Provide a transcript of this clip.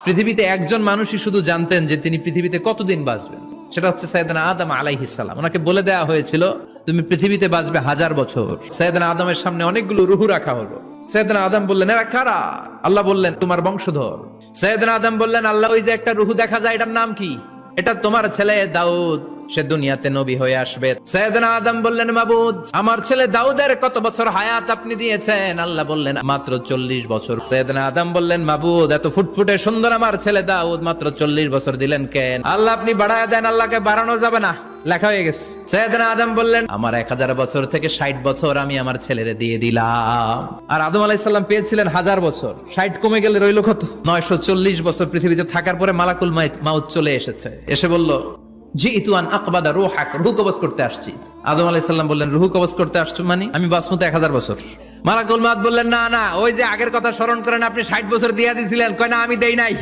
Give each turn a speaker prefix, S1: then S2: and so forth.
S1: পৃথিবীতে একজন মানুষই শুধু জানতেন যে তিনি পৃথিবীতে কতদিন বাঁচবেন, সেটা হচ্ছে সাইয়েদনা আদম আলাইহিস সালাম। ওনাকে বলে দেওয়া হয়েছিল তুমি পৃথিবীতে বাঁচবে 1000 বছর। সাইয়েদনা আদমের সামনে অনেকগুলো রুহু রাখা হলো। সাইয়েদনা আদম বললেন এরা কারা? আল্লাহ বললেন তোমার বংশধর। সাইয়েদনা আদম বললেন আল্লাহ ওই যে একটা রুহু দেখা যায় এটার নাম কি? এটা তোমার ছেলে দাউদ, সে দুনিয়াতে নবী হয়ে আসবে। সাইয়েদনা আদম বললেন মাবুদ আমার ছেলে দাউদের কত বছর হায়াত আপনি দিয়েছেন? আল্লাহ বললেন মাত্র 40 বছর। সাইয়েদনা আদম বললেন মাবুদ এত ফুটফুটে সুন্দর আমার ছেলে দাউদ মাত্র 40 বছর দিলেন কেন? আল্লাহ আপনি বাড়ায় দেন, আল্লাহকে বাড়ানো যাবে না, লেখা হয়ে গেছে। সাইয়েদনা আদম বললেন আমার 1000 বছর থেকে 60 বছর আমি আমার ছেলেরে দিয়ে দিলাম। আর আদম আলাইহিস সালাম পেয়েছিলেন 1000 বছর, 60 কমে গেলে রইল কত? 940 বছর পৃথিবীতে থাকার পরে মালাকুল মাউত চলে এসেছে, এসে বলল জিইতু আন আকবাদা রূহাক, রূহ কবজ করতে আসছি। আদম আলাইহিস সালাম বললেন রূহ কবজ করতে আসছো মানে? আমি বাঁচবো তো 1000 বছর। মালাকুল মাউত বললেন না না, ওই যে আগের কথা স্মরণ করেন, আপনি 60 বছর দিয়ে দিয়েছিলেন। কয় না আমি দেই নাই।